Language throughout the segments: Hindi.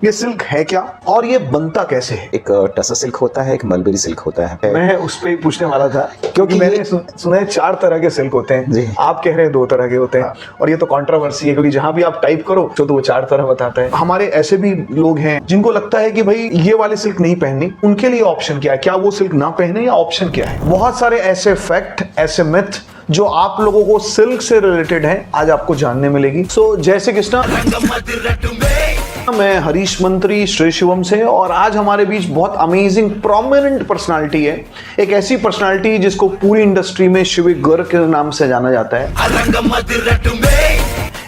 ये सिल्क है क्या और ये बनता कैसे है? एक टसर सिल्क होता है, एक मलबरी सिल्क होता है। मैं उस पे ही पूछने वाला था क्योंकि मैंने सुना है 4 तरह के सिल्क होते हैं जी। आप कह रहे हैं 2 तरह के होते हैं। और ये तो कंट्रोवर्सी है क्योंकि जहां भी आप टाइप करो तो वो 4 तरह बताता है। हमारे ऐसे भी लोग हैं जिनको लगता है कि भाई ये वाली सिल्क नहीं पहननी, उनके लिए ऑप्शन क्या है? क्या वो सिल्क ना पहने या ऑप्शन क्या है? बहुत सारे ऐसे फैक्ट, ऐसे मिथ जो आप लोगों को सिल्क से रिलेटेड है आज आपको जानने मिलेगी। सो जय श्री कृष्णा, मैं हरीश मंत्री श्री शिवम से और आज हमारे बीच बहुत अमेजिंग प्रोमिनेंट पर्सनालिटी है। एक ऐसी पर्सनालिटी जिसको पूरी इंडस्ट्री में शिविक गर्ग के नाम से जाना जाता है।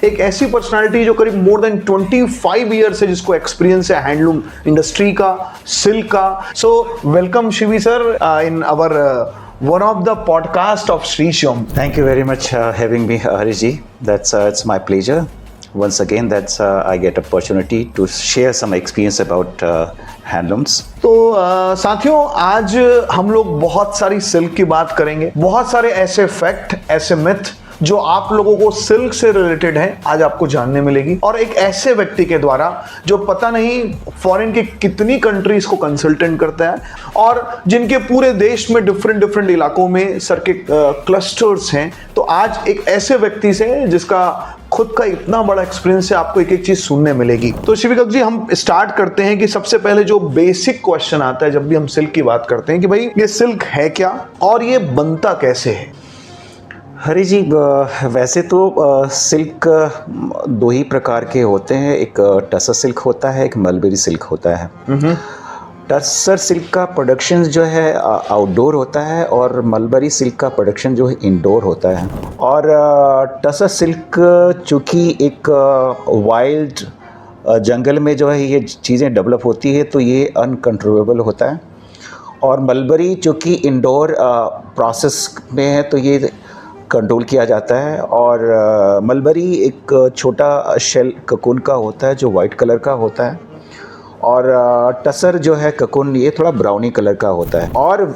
एक ऐसी पर्सनालिटी जो करीब मोर देन 25 ईयर्स है, जिसको एक्सपीरियंस है हैंडलूम इंडस्ट्री का, सिल्क का। So welcome Shivi sir in our one of the podcast of Sri Shivam. Thank you very much having me, Harish ji. It's my pleasure. Once again, I get opportunity to share some experience about handlooms. तो साथियों, आज हम लोग बहुत सारी सिल्क की बात करेंगे। बहुत सारे ऐसे फैक्ट, ऐसे मिथ जो आप लोगों को सिल्क से रिलेटेड है आज आपको जानने मिलेगी। और एक ऐसे व्यक्ति के द्वारा जो पता नहीं फॉरेन के कितनी कंट्रीज को कंसल्टेंट करता है और जिनके पूरे देश में डिफरेंट इलाकों में सर के क्लस्टर्स हैं। तो आज एक ऐसे व्यक्ति से जिसका खुद का इतना बड़ा एक्सपीरियंस है, आपको एक एक चीज सुनने मिलेगी। तो शिविक जी, हम स्टार्ट करते हैं कि सबसे पहले जो बेसिक क्वेश्चन आता है जब भी हम सिल्क की बात करते हैं कि भाई ये सिल्क है क्या और ये बनता कैसे है? हरी जी, वैसे तो सिल्क 2 ही प्रकार के होते हैं। एक टसर सिल्क होता है, एक मलबरी सिल्क होता है। टसर सिल्क का प्रोडक्शन जो है आउटडोर होता है और मलबरी सिल्क का प्रोडक्शन जो है इंडोर होता है। और टसर सिल्क चूँकि एक वाइल्ड जंगल में जो है ये चीज़ें डेवलप होती है तो ये अनकंट्रोलेबल होता है। और मलबरी चूँकि इंडोर प्रोसेस में है तो ये कंट्रोल किया जाता है। और मलबरी एक छोटा शेल ककून का होता है जो वाइट कलर का होता है। और टसर जो है ककून, ये थोड़ा ब्राउनी कलर का होता है। और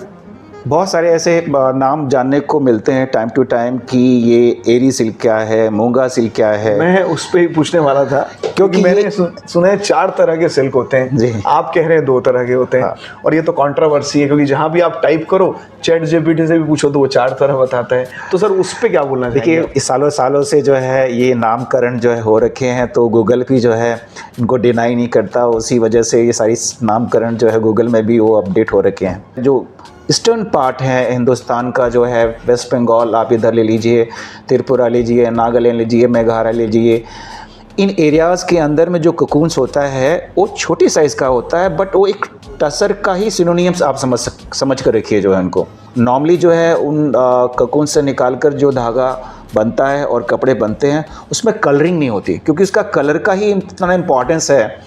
बहुत सारे ऐसे नाम जानने को मिलते हैं टाइम टू टाइम कि ये एरी सिल्क क्या है, मूंगा सिल्क क्या है। मैं उस पे ही पूछने वाला था क्योंकि मैंने सुना है 4 तरह के सिल्क होते हैं जी। आप कह रहे हैं 2 तरह के होते हैं। हाँ। और ये तो कंट्रोवर्सी है क्योंकि जहां भी आप टाइप करो, चैट जीपीटी से भी पूछो तो वो 4 तरह बताता है। तो सर उस पे क्या बोलना चाहिए? देखिए, सालों से जो है ये नामकरण जो है हो रखे हैं तो गूगल भी जो है इनको डिनाई नहीं करता। उसी वजह से ये सारी नामकरण जो है गूगल में भी वो अपडेट हो रखे हैं। जो ईस्टर्न पार्ट है हिंदुस्तान का जो है, वेस्ट बंगाल आप इधर ले लीजिए, त्रिपुरा लीजिए, नागालैंड लीजिए, मेघालय लीजिए, इन एरियाज़ के अंदर में जो ककून्स होता है वो छोटी साइज़ का होता है, बट वो एक टसर का ही सिनोनियम्स आप समझ कर रखिए जो है उनको। नॉर्मली जो है उन ककून से निकाल कर जो धागा बनता है और कपड़े बनते हैं उसमें कलरिंग नहीं होती, क्योंकि उसका कलर का ही इतना इम्पॉर्टेंस है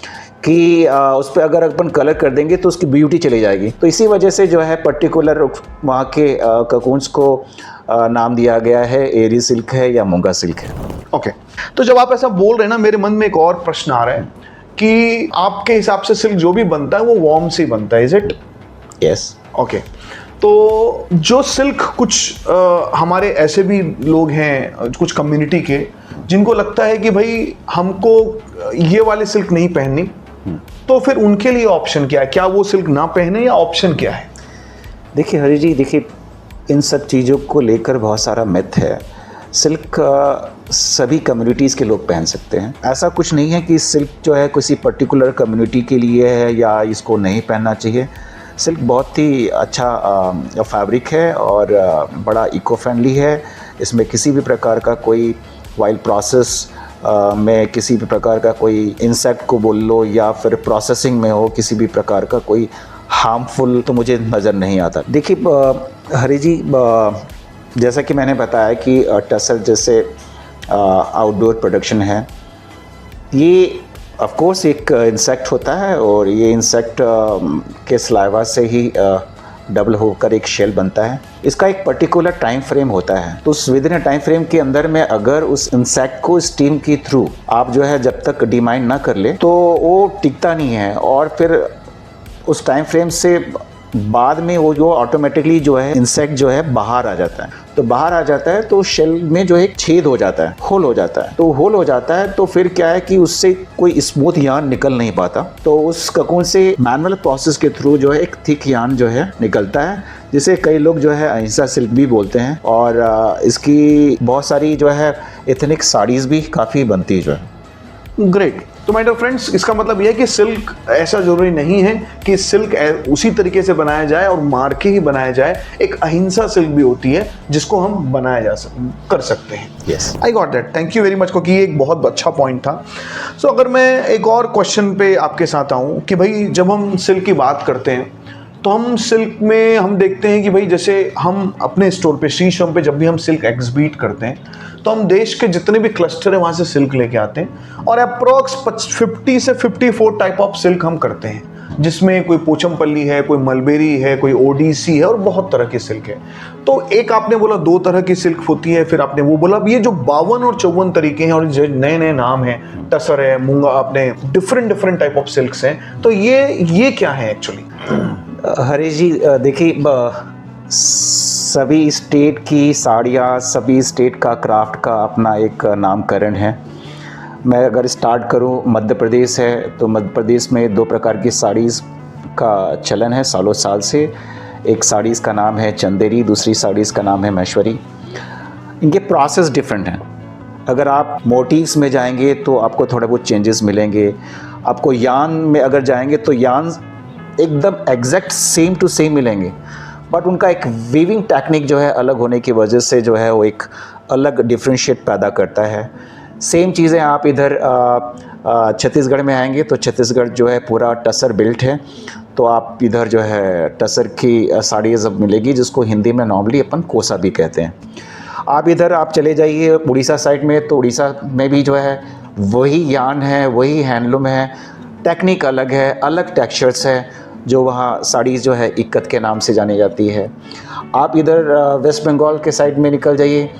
कि उस पर अगर अपन कलर कर देंगे तो उसकी ब्यूटी चली जाएगी। तो इसी वजह से जो है पर्टिकुलर वहाँ के ककून्स को नाम दिया गया है एरी सिल्क है या मूंगा सिल्क है। ओके, तो जब आप ऐसा बोल रहे हैं ना, मेरे मन में एक और प्रश्न आ रहा है कि आपके हिसाब से सिल्क जो भी बनता है वो वॉर्म से बनता है, इज इट? यस। ओके, तो जो सिल्क कुछ हमारे ऐसे भी लोग हैं कुछ कम्युनिटी के जिनको लगता है कि भाई हमको ये वाली सिल्क नहीं पहननी, तो फिर उनके लिए ऑप्शन क्या है? क्या वो सिल्क ना पहने या ऑप्शन क्या है? देखिए हरी जी, देखिए इन सब चीज़ों को लेकर बहुत सारा मिथ है। सिल्क सभी कम्युनिटीज़ के लोग पहन सकते हैं। ऐसा कुछ नहीं है कि सिल्क जो है किसी पर्टिकुलर कम्युनिटी के लिए है या इसको नहीं पहनना चाहिए। सिल्क बहुत ही अच्छा फैब्रिक है और बड़ा इको फ्रेंडली है। इसमें किसी भी प्रकार का कोई वाइल्ड प्रोसेस में किसी भी प्रकार का कोई इंसेक्ट को बोल लो या फिर प्रोसेसिंग में हो किसी भी प्रकार का कोई हार्मफुल तो मुझे नज़र नहीं आता। देखिए हरी जी, जैसा कि मैंने बताया कि टसर जैसे आउटडोर प्रोडक्शन है, ये ऑफ कोर्स एक इंसेक्ट होता है और ये इंसेक्ट के सलाइवा से ही डबल होकर एक शेल बनता है। इसका एक पर्टिकुलर टाइम फ्रेम होता है, तो उस विद इन टाइम फ्रेम के अंदर में अगर उस इंसेक्ट को स्टीम के थ्रू आप जो है जब तक डिमाइन ना कर ले तो वो टिकता नहीं है और फिर उस टाइम फ्रेम से बाद में वो जो ऑटोमेटिकली जो है इंसेक्ट जो है बाहर आ जाता है। तो बाहर आ जाता है तो शेल में जो एक छेद हो जाता है, होल हो जाता है। तो होल हो जाता है तो फिर क्या है कि उससे कोई स्मूथ यार्न निकल नहीं पाता। तो उस ककून से मैनुअल प्रोसेस के थ्रू जो है एक थिक यार्न जो है निकलता है, जिसे कई लोग जो है अहिंसा सिल्क भी बोलते हैं। और इसकी बहुत सारी जो है एथनिक साड़ीज़ भी काफ़ी बनती है जो है। ग्रेट। तो माय डियर फ्रेंड्स, इसका मतलब यह है कि सिल्क ऐसा जरूरी नहीं है कि सिल्क उसी तरीके से बनाया जाए और मार के ही बनाया जाए। एक अहिंसा सिल्क भी होती है जिसको हम बनाया कर सकते हैं। Yes, I got that. Thank you very much, क्योंकि ये एक बहुत अच्छा पॉइंट था। सो अगर मैं एक और क्वेश्चन पे आपके साथ आऊँ कि भाई जब हम सिल्क की बात करते हैं तो हम सिल्क में हम देखते हैं कि भाई जैसे हम अपने स्टोर पे श्री शॉप पे जब भी हम सिल्क एग्जिबिट करते हैं तो हम देश के जितने भी क्लस्टर है वहाँ से सिल्क लेके आते हैं और अप्रोक्स 50 से 54 टाइप ऑफ सिल्क हम करते हैं, जिसमें कोई पोचमपल्ली है, कोई मलबेरी है, कोई ओडिसी है और बहुत तरह की सिल्क है। तो एक आपने बोला 2 तरह की सिल्क होती है, फिर आपने वो बोला अब ये जो 52 और 54 तरीके हैं और जो नए नए नाम हैं, टसर है, मूंगा, आपने डिफरेंट टाइप ऑफ सिल्क्स हैं, तो ये क्या है एक्चुअली? हरीश जी देखिए, सभी स्टेट की साड़ियाँ, सभी स्टेट का क्राफ्ट का अपना एक नामकरण है। मैं अगर स्टार्ट करूं, मध्य प्रदेश है तो मध्य प्रदेश में 2 प्रकार की साड़ीज़ का चलन है सालों साल से। एक साड़ीज़ का नाम है चंदेरी, दूसरी साड़ीज़ का नाम है महेश्वरी। इनके प्रोसेस डिफरेंट हैं। अगर आप मोटिव्स में जाएंगे तो आपको थोड़ा बहुत चेंजेस मिलेंगे। आपको यान में अगर जाएंगे तो यान एकदम एग्जैक्ट सेम टू सेम मिलेंगे, बट उनका एक वीविंग टेक्निक जो है अलग होने की वजह से जो है वो एक अलग डिफ्रेंशिएट पैदा करता है। सेम चीज़ें आप इधर छत्तीसगढ़ में आएंगे तो छत्तीसगढ़ जो है पूरा टसर बिल्ट है, तो आप इधर जो है टसर की साड़ीज़ अब मिलेगी, जिसको हिंदी में नॉर्मली अपन कोसा भी कहते हैं। आप इधर आप चले जाइए उड़ीसा साइड में, तो उड़ीसा में भी जो है वही यान है, वही हैंडलूम है, टेक्निक अलग है, अलग टेक्सचर्स है, जो वहाँ साड़ीज़ जो है इक्कत के नाम से जानी जाती है। आप इधर वेस्ट बंगाल के साइड में निकल जाइए,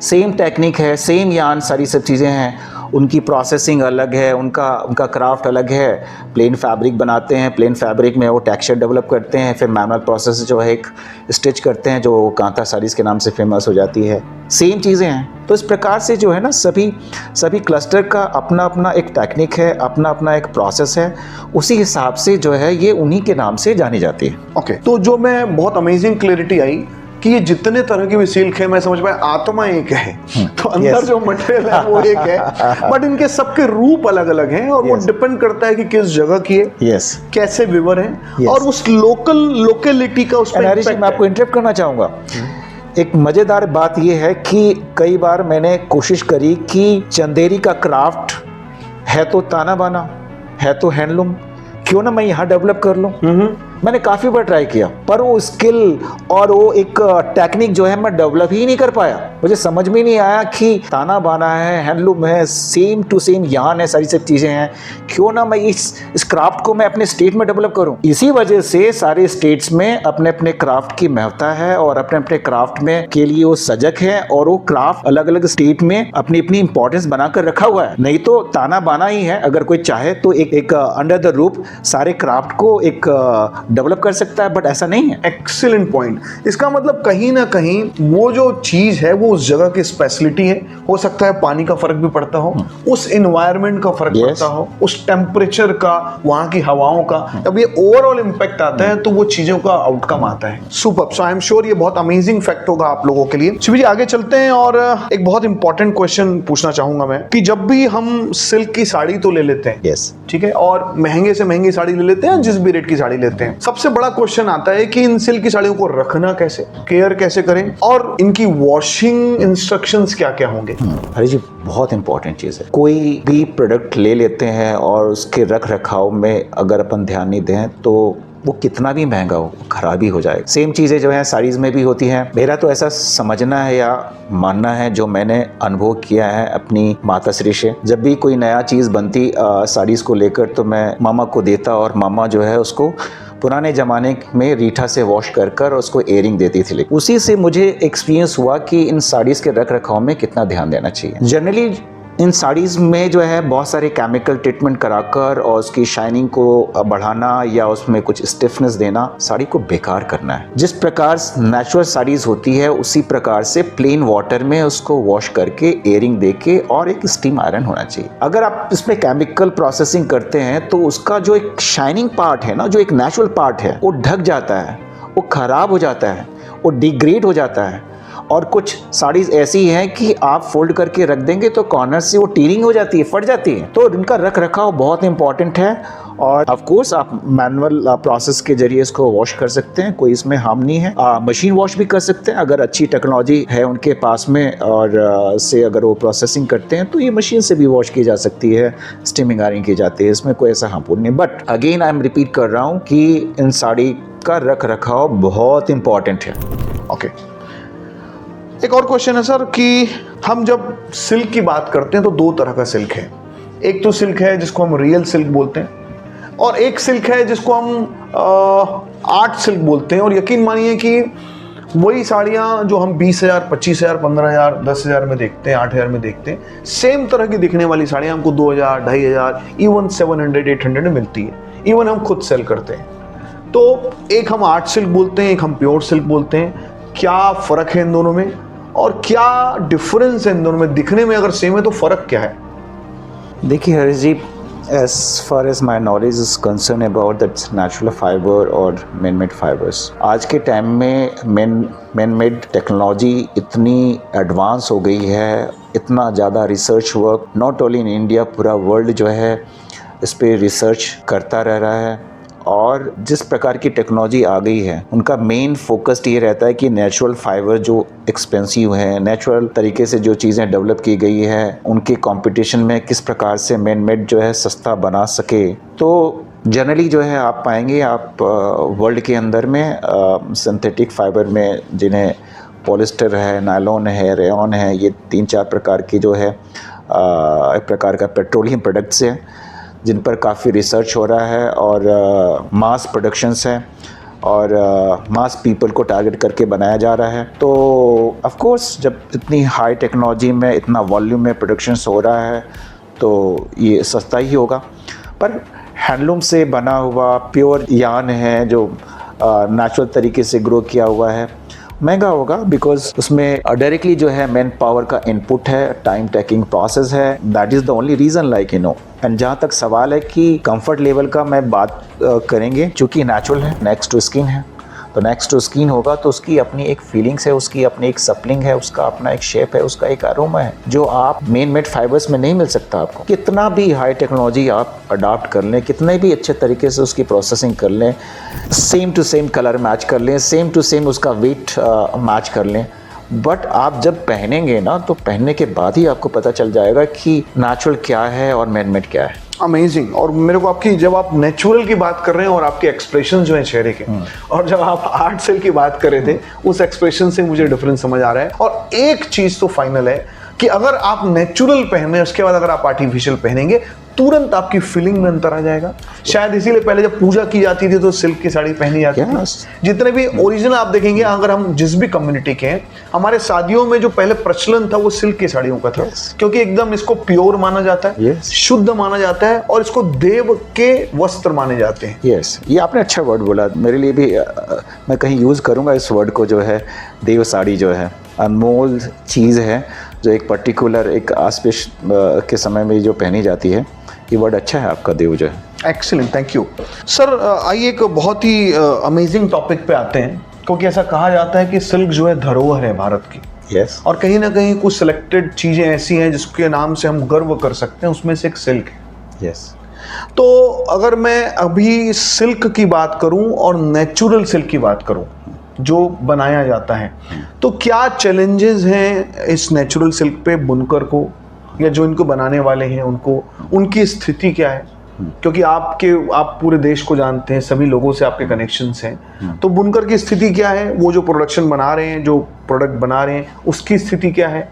सेम टेक्निक है, सेम यान, सारी सब चीज़ें हैं, उनकी प्रोसेसिंग अलग है, उनका क्राफ्ट अलग है। प्लेन फैब्रिक बनाते हैं, प्लेन फैब्रिक में वो टेक्सचर डेवलप करते हैं, फिर मैनुअल प्रोसेस जो है एक स्टिच करते हैं, जो कांता साड़ीज़ के नाम से फेमस हो जाती है। सेम चीज़ें हैं। तो इस प्रकार से जो है ना सभी क्लस्टर का अपना अपना एक टेक्निक है, अपना अपना एक प्रोसेस है, उसी हिसाब से जो है ये उन्हीं के नाम से जानी जाती है। ओके, तो जो मैं बहुत अमेजिंग क्लैरिटी आई कि ये जितने तरह की भी सिल्क है, मैं समझ पाया आत्मा एक है, तो अंदर जो मटेरियल है वो एक है, बट इनके सबके रूप अलग अलग हैं और वो डिपेंड करता है कि किस जगह की है, कैसे विवर है और उस लोकेलिटी का उस पर मैं आपको इंटरप्ट करना चाहूँगा। एक मज़ेदार बात यह है कि कई बार मैंने कोशिश करी कि चंदेरी का क्राफ्ट है तो ताना बाना, है तो हैंडलूम, क्यों ना मैं यहाँ डेवलप कर लूँ। मैंने काफ़ी बार ट्राई किया, पर वो स्किल और वो एक टेक्निक जो है मैं डेवलप ही नहीं कर पाया। मुझे समझ में नहीं आया कि ताना बाना है, हैंडलूम है, सेम टू सेम यान है, सारी सब चीज़ें हैं, क्यों ना मैं इस क्राफ्ट को मैं अपने स्टेट में डेवलप करूं। इसी वजह से सारे स्टेट्स में अपने अपने क्राफ्ट की महत्ता है और अपने अपने क्राफ्ट में के लिए वो सजग है और वो क्राफ्ट अलग अलग स्टेट में अपनी अपनी इंपॉर्टेंस बनाकर रखा हुआ है। नहीं तो ताना बाना ही है, अगर कोई चाहे तो एक अंडर द रूप सारे क्राफ्ट को एक डेवलप कर सकता है, बट ऐसा नहीं है। Excellent point. इसका मतलब कहीं ना कहीं वो जो चीज है वो उस जगह की स्पेशलिटी है। हो सकता है पानी का फर्क भी पड़ता हो, उस इन्वायरमेंट का फर्क पड़ता हो, उस टेम्परेचर का, वहां की हवाओं का, जब ये ओवरऑल इंपैक्ट आता है तो वो चीजों का आउटकम आता है। Super. So I am sure ये बहुत अमेजिंग फैक्ट होगा आप लोगों के लिए। शिव जी आगे चलते हैं और एक बहुत इंपॉर्टेंट क्वेश्चन पूछना चाहूंगा मैं कि जब भी हम सिल्क की साड़ी तो ले लेते हैं, ठीक है, और महंगे से महंगी साड़ी ले लेते हैं, जिस भी रेट की साड़ी लेते हैं, सबसे बड़ा क्वेश्चन आता है कि इन सिल्क की साड़ियों को रखना कैसे, केयर कैसे करें और इनकी वॉशिंग इंस्ट्रक्शंस क्या क्या होंगे। हरी जी, बहुत इंपॉर्टेंट चीज़ है। कोई भी प्रोडक्ट ले लेते हैं और उसके रख रखाव में अगर अपन ध्यान नहीं दें तो वो कितना भी महंगा हो खराब ही हो जाएगा। सेम चीज़ें जो है साड़ीज़ में भी होती हैं। मेरा तो ऐसा समझना है या मानना है, जो मैंने अनुभव किया है अपनी माताश्री से, जब भी कोई नया चीज़ बनती साड़ीज़ को लेकर तो मैं मामा को देता और मामा जो है उसको पुराने ज़माने में रीठा से वॉश कर कर उसको एयरिंग देती थी। उसी से मुझे एक्सपीरियंस हुआ कि इन साड़ीज़ के रख रखाव में कितना ध्यान देना चाहिए। जनरली इन साड़ीज़ में जो है बहुत सारे केमिकल ट्रीटमेंट कराकर और उसकी शाइनिंग को बढ़ाना या उसमें कुछ स्टिफनेस देना साड़ी को बेकार करना है। जिस प्रकार नेचुरल साड़ीज़ होती है उसी प्रकार से प्लेन वाटर में उसको वॉश करके एयरिंग देके और एक स्टीम आयरन होना चाहिए। अगर आप इसमें केमिकल प्रोसेसिंग करते हैं तो उसका जो एक शाइनिंग पार्ट है ना, जो एक नेचुरल पार्ट है, वो ढक जाता है, वो खराब हो जाता है, वो डिग्रेड हो जाता है। और कुछ साड़ीज़ ऐसी हैं कि आप फोल्ड करके रख देंगे तो कॉर्नर से वो टीयरिंग हो जाती है, फट जाती है। तो इनका रख रखाव बहुत इंपॉर्टेंट है और ऑफ कोर्स आप मैनुअल प्रोसेस के जरिए इसको वॉश कर सकते हैं, कोई इसमें हार्म नहीं है। मशीन वॉश भी कर सकते हैं अगर अच्छी टेक्नोलॉजी है उनके पास में और से अगर वो प्रोसेसिंग करते हैं तो ये मशीन से भी वॉश की जा सकती है, स्टीमिंग आयरनिंग की जाती है, इसमें कोई ऐसा हार्मफुल नहीं। But again I am repeat कर रहा हूँ कि इन साड़ी का रख रखाव बहुत इंपॉर्टेंट है। ओके, एक और क्वेश्चन है सर कि हम जब सिल्क की बात करते हैं तो दो तरह का सिल्क है। एक तो सिल्क है जिसको हम रियल सिल्क बोलते हैं और एक सिल्क है जिसको हम आर्ट सिल्क बोलते हैं। और यकीन मानिए कि वही साड़ियाँ जो हम 20,000, 25,000, 15,000, 10,000 में देखते हैं, 8,000 में देखते हैं, सेम तरह की दिखने वाली साड़ियाँ हमको 2,000, 2,500, इवन 700, 800 में मिलती है। इवन हम खुद सेल करते हैं। तो एक हम आर्ट सिल्क बोलते हैं, एक हम प्योर सिल्क बोलते हैं। क्या फ़र्क है इन दोनों में और क्या डिफरेंस है इन दोनों में? दिखने में अगर सेम है तो फ़र्क क्या है? देखिए हरीश जी, as far as my knowledge is concerned about that natural fiber और man made fibers, आज के टाइम में man made टेक्नोलॉजी इतनी एडवांस हो गई है, इतना ज़्यादा research work not only in India, पूरा वर्ल्ड जो है इस पर रिसर्च करता रह रहा है। और जिस प्रकार की टेक्नोलॉजी आ गई है उनका मेन फोकस ये रहता है कि नेचुरल फाइबर जो एक्सपेंसिव है, नेचुरल तरीके से जो चीज़ें डेवलप की गई है उनके कंपटीशन में किस प्रकार से मैन मेड जो है सस्ता बना सके। तो जनरली जो है आप पाएंगे आप वर्ल्ड के अंदर में सिंथेटिक फाइबर में जिन्हें पॉलिस्टर है, नायलॉन है, रेयॉन है, ये 3-4 प्रकार की जो है एक प्रकार का पेट्रोलियम प्रोडक्ट्स हैं जिन पर काफ़ी रिसर्च हो रहा है और मास प्रोडक्शंस हैं और मास पीपल को टारगेट करके बनाया जा रहा है। तो ऑफ कोर्स जब इतनी हाई टेक्नोलॉजी में इतना वॉल्यूम में प्रोडक्शंस हो रहा है तो ये सस्ता ही होगा। पर हैंडलूम से बना हुआ प्योर यार्न है जो नेचुरल तरीके से ग्रो किया हुआ है, महंगा होगा बिकॉज उसमें डायरेक्टली जो है मैन पावर का इनपुट है, टाइम टेकिंग प्रोसेस है, that is the only reason like you know. And जहाँ तक सवाल है कि कंफर्ट लेवल का मैं बात करेंगे, चूँकि नेचुरल है, नेक्स्ट टू स्किन है, तो नेक्स्ट टू स्किन होगा तो उसकी अपनी एक फीलिंग्स है, उसकी अपनी एक सपलिंग है, उसका अपना एक शेप है, उसका एक अरोमा है जो आप मेन मेड फाइबर्स में नहीं मिल सकता आपको। कितना भी हाई टेक्नोलॉजी आप अडॉप्ट कर लें, कितने भी अच्छे तरीके से उसकी प्रोसेसिंग कर लें, same to same colour match कर लें, सेम टू सेम उसका वेट मैच कर लें, बट आप जब पहनेंगे ना तो पहनने के बाद ही आपको पता चल जाएगा कि नेचुरल क्या है और मैन मेड क्या है। अमेजिंग। और मेरे को आपकी जब आप नेचुरल की बात कर रहे हैं और आपके एक्सप्रेशन जो है चेहरे के, और जब आप आर्ट सेल की बात कर रहे थे उस एक्सप्रेशन से मुझे डिफरेंस समझ आ रहा है। और एक चीज तो फाइनल है कि अगर आप नेचुरल पहने उसके बाद अगर आप आर्टिफिशियल पहनेंगे तुरंत आपकी फीलिंग में अंतर आ जाएगा। शायद इसीलिए पहले जब पूजा की जाती थी तो सिल्क की साड़ी पहनी जाती थी। जितने भी ओरिजिनल आप देखेंगे, अगर हम जिस भी कम्युनिटी के हैं, हमारे शादियों में जो पहले प्रचलन था वो सिल्क की साड़ियों का था, क्योंकि एकदम इसको प्योर माना जाता है, शुद्ध माना जाता है और इसको देव के वस्त्र माने जाते हैं। यस, ये आपने अच्छा वर्ड बोला, मेरे लिए भी मैं कहीं यूज़ करूँगा इस वर्ड को, जो है देव साड़ी जो है अनमोल चीज़ है जो एक पर्टिकुलर एक आस्पेश के समय में जो पहनी जाती है। ये वर्ड अच्छा है आपका, देव जो है। Excellent, thank you sir. आइए एक बहुत ही अमेजिंग टॉपिक पे आते हैं, क्योंकि ऐसा कहा जाता है कि सिल्क जो है धरोहर है भारत की। यस। और कहीं ना कहीं कुछ सिलेक्टेड चीज़ें ऐसी हैं जिसके नाम से हम गर्व कर सकते हैं, उसमें से एक सिल्क है। यस। तो अगर मैं अभी सिल्क की बात करूं और नेचुरल सिल्क की बात करूं जो बनाया जाता है, तो क्या चैलेंजेस हैं इस नेचुरल सिल्क पे बुनकर को या जो इनको बनाने वाले हैं उनको, उनकी स्थिति क्या है? क्योंकि आप पूरे देश को जानते हैं, सभी लोगों से आपके कनेक्शंस हैं, तो बुनकर की स्थिति क्या है? वो जो प्रोडक्शन बना रहे हैं, जो प्रोडक्ट बना रहे हैं, उसकी स्थिति क्या है?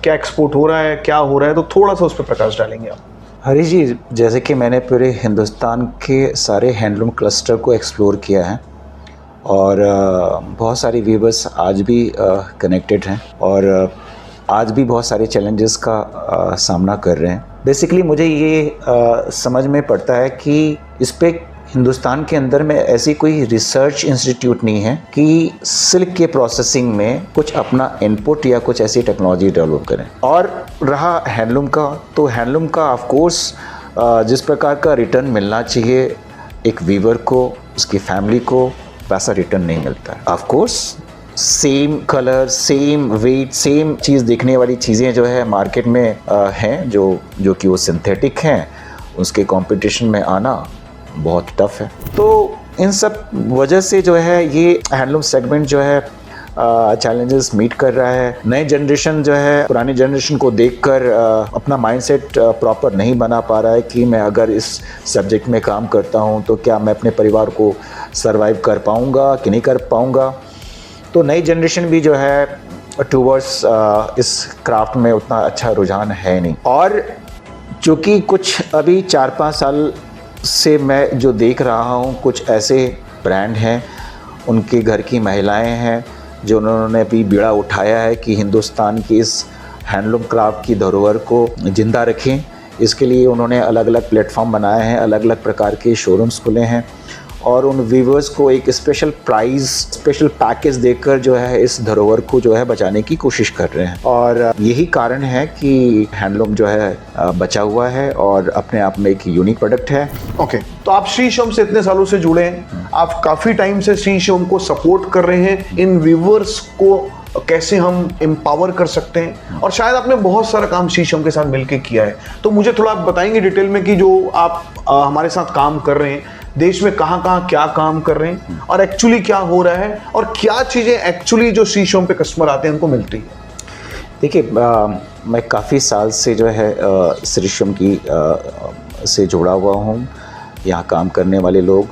क्या एक्सपोर्ट हो रहा है, क्या हो रहा है? तो थोड़ा सा उस पर प्रकाश डालेंगे आप। हरीश जी, जैसे कि मैंने पूरे हिंदुस्तान के सारे हैंडलूम क्लस्टर को एक्सप्लोर किया है और बहुत सारी वीवर्स आज भी कनेक्टेड हैं और आज भी बहुत सारे चैलेंजेस का सामना कर रहे हैं। बेसिकली मुझे ये समझ में पड़ता है कि इस पे हिंदुस्तान के अंदर में ऐसी कोई रिसर्च इंस्टीट्यूट नहीं है कि सिल्क के प्रोसेसिंग में कुछ अपना इनपुट या कुछ ऐसी टेक्नोलॉजी डेवलप करें। और रहा हैंडलूम का, तो हैंडलूम का ऑफ कोर्स जिस प्रकार का रिटर्न मिलना चाहिए एक वीवर को, उसकी फैमिली को, वैसा रिटर्न नहीं मिलता है। Of course same colour, same weight, same चीज़ दिखने वाली चीज़ें जो है मार्केट में हैं जो कि वो सिंथेटिक हैं, उसके कंपटीशन में आना बहुत टफ है। तो इन सब वजह से जो है ये हैंडलूम सेगमेंट जो है चैलेंजेस मीट कर रहा है। नई जनरेशन जो है पुरानी जनरेशन को देखकर अपना माइंडसेट प्रॉपर नहीं बना पा रहा है कि मैं अगर इस सब्जेक्ट में काम करता हूँ तो क्या मैं अपने परिवार को सरवाइव कर पाऊँगा कि नहीं कर पाऊँगा। तो नई जनरेशन भी जो है टूवर्ड्स इस क्राफ्ट में उतना अच्छा रुझान है नहीं। और चूँकि कुछ अभी 4-5 साल से मैं जो देख रहा हूँ, कुछ ऐसे ब्रांड हैं, उनके घर की महिलाएं हैं जो उन्होंने भी बीड़ा उठाया है कि हिंदुस्तान की इस हैंडलूम क्राफ्ट की धरोहर को जिंदा रखें। इसके लिए उन्होंने अलग अलग प्लेटफॉर्म बनाए हैं, अलग अलग प्रकार के शोरूम्स खुले हैं और उन व्यूवर्स को एक स्पेशल प्राइस, स्पेशल पैकेज देकर जो है इस धरोहर को जो है बचाने की कोशिश कर रहे हैं। और यही कारण है कि हैंडलूम जो है बचा हुआ है और अपने आप में एक यूनिक प्रोडक्ट है। ओके, तो आप श्री श्योम से इतने सालों से जुड़े हैं, आप काफ़ी टाइम से श्री श्योम को सपोर्ट कर रहे हैं, इन व्यूवर्स को कैसे हम एम्पावर कर सकते हैं, और शायद आपने बहुत सारा काम श्री श्योम के साथ मिलकर किया है। तो मुझे थोड़ा आप बताएंगे डिटेल में कि जो आप हमारे साथ काम कर रहे हैं, देश में कहाँ कहाँ क्या काम कर रहे हैं और एक्चुअली क्या हो रहा है और क्या चीज़ें एक्चुअली जो श्री श्योम पे कस्टमर आते हैं उनको मिलती है। देखिए, मैं काफ़ी साल से जो है श्री श्योम की से जुड़ा हुआ हूँ। यहाँ काम करने वाले लोग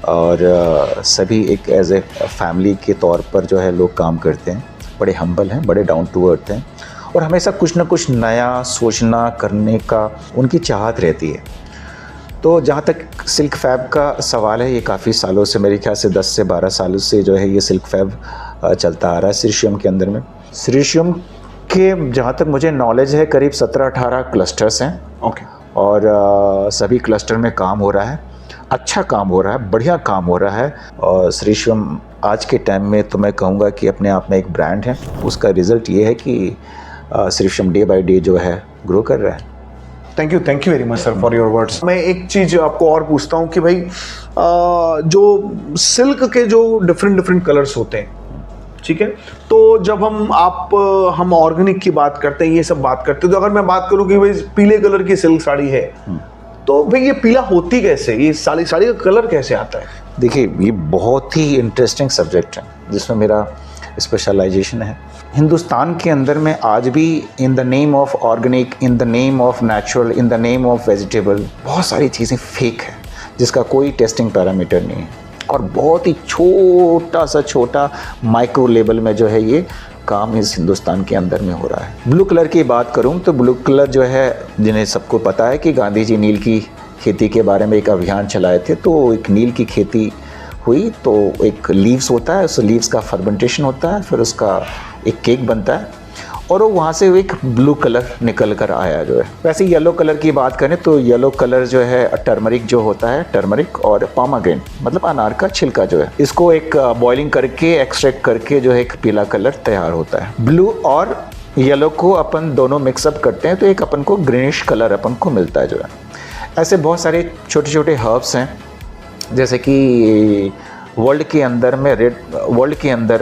और सभी एक एज ए फैमिली के तौर पर जो है लोग काम करते हैं, बड़े हम्बल हैं, बड़े डाउन टू अर्थ हैं और हमेशा कुछ ना कुछ नया सोचना करने का उनकी चाहत रहती है। तो जहाँ तक सिल्क फैब का सवाल है, ये काफ़ी सालों से, मेरे ख्याल से 10 से 12 सालों से जो है ये सिल्क फैब चलता आ रहा है श्री श्योम के अंदर में। श्री श्योम के जहाँ तक मुझे नॉलेज है करीब 17-18 क्लस्टर्स हैं। ओके। और सभी क्लस्टर में काम हो रहा है, अच्छा काम हो रहा है, बढ़िया काम हो रहा है। और श्री श्योम आज के टाइम में तो मैं कहूँगा कि अपने आप में एक ब्रांड है। उसका रिज़ल्ट ये है कि श्री श्योम डे बाय डे जो है ग्रो कर रहा है। Thank you very much sir for your words. मैं एक चीज़ आपको और पूछता हूँ कि भाई जो सिल्क के जो डिफरेंट कलर्स होते हैं, ठीक है, तो जब हम ऑर्गेनिक की बात करते हैं, ये सब बात करते हैं, तो अगर मैं बात करूँ कि भाई पीले कलर की सिल्क साड़ी है, तो भाई ये पीला होती कैसे, ये साड़ी का कलर कैसे आता है? देखिए, ये बहुत ही इंटरेस्टिंग सब्जेक्ट है जिसमें मेरा स्पेशलाइजेशन है। हिंदुस्तान के अंदर में आज भी in the name of organic, in the name of natural, in the name of vegetable, बहुत सारी चीज़ें फेक है जिसका कोई टेस्टिंग पैरामीटर नहीं है और बहुत ही छोटा माइक्रो लेवल में जो है ये काम इस हिंदुस्तान के अंदर में हो रहा है। ब्लू कलर की बात करूं तो ब्लू कलर जो है, जिन्हें सबको पता है कि गांधी जी नील की खेती के बारे में एक अभियान चलाए थे, तो एक नील की खेती हुई, तो एक लीव्स होता है, उस लीव्स का फर्मेंटेशन होता है, फिर उसका एक केक बनता है और वो वहाँ से एक ब्लू कलर निकल कर आया जो है। वैसे येलो कलर की बात करें तो येलो कलर जो है टर्मरिक जो होता है, टर्मरिक और पोमेग्रेनेट मतलब अनार का छिलका जो है, इसको एक बॉइलिंग करके एक्सट्रैक्ट करके जो है एक पीला कलर तैयार होता है। ब्लू और येलो को अपन दोनों मिक्सअप करते हैं तो एक अपन को ग्रीनिश कलर अपन को मिलता है जो है। ऐसे बहुत सारे छोटे हर्ब्स हैं, जैसे कि वर्ल्ड के अंदर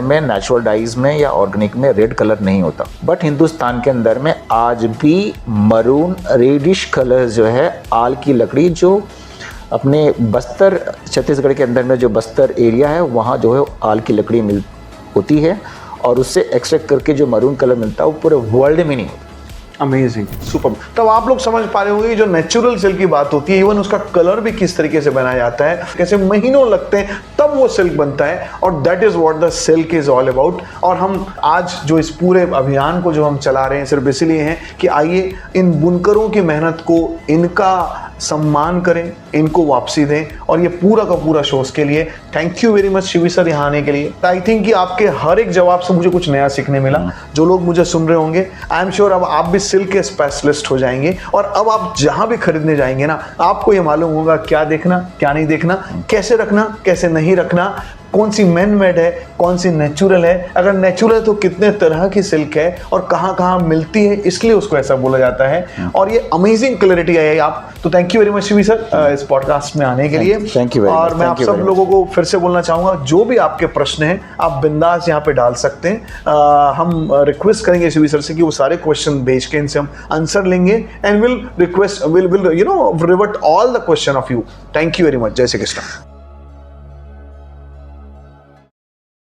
में नेचुरल डाइज में या ऑर्गेनिक में रेड कलर नहीं होता, बट हिंदुस्तान के अंदर में आज भी मरून रेडिश कलर जो है आल की लकड़ी, जो अपने बस्तर छत्तीसगढ़ के अंदर में जो बस्तर एरिया है वहाँ जो है आल की लकड़ी होती है और उससे एक्सट्रैक्ट करके जो मरून कलर मिलता है वो पूरे वर्ल्ड में नहीं होता। Amazing, super. तब आप लोग समझ पा रहे होंगे जो नेचुरल सिल्क की बात होती है, इवन उसका कलर भी किस तरीके से बनाया जाता है, कैसे महीनों लगते हैं तब वो सिल्क बनता है, और that is what the silk is all about. और हम आज जो इस पूरे अभियान को जो हम चला रहे हैं सिर्फ इसलिए हैं कि आइए इन बुनकरों की मेहनत को, इनका सम्मान करें, इनको वापसी दें और ये पूरा का पूरा शो के लिए thank you very much Shivi sir यहाँ आने के लिए। आई थिंक कि आपके हर एक जवाब से मुझे कुछ नया सीखने मिला। जो लोग मुझे सुन रहे होंगे, आई एम श्योर अब आप भी सिल्क के स्पेशलिस्ट हो जाएंगे और अब आप जहां भी खरीदने जाएंगे ना, आपको ये मालूम होगा क्या देखना क्या नहीं देखना, कैसे रखना कैसे नहीं रखना, कौन सी मैन मेड है कौन सी नेचुरल है, अगर नेचुरल है तो कितने तरह की सिल्क है और कहाँ कहाँ मिलती है, इसलिए उसको ऐसा बोला जाता है। और ये अमेजिंग क्लैरिटी है आप, तो thank you very much Shivi sir इस पॉडकास्ट में आने के लिए। Thank you. और मैं आप सब लोगों को फिर से बोलना चाहूंगा, जो भी आपके प्रश्न हैं आप बिंदास यहाँ पे डाल सकते हैं। हम रिक्वेस्ट करेंगे शिवी सर से कि वो सारे क्वेश्चन भेज के इनसे हम आंसर लेंगे and will request will revert all the question of you. Thank you very much. जय श्री कृष्ण।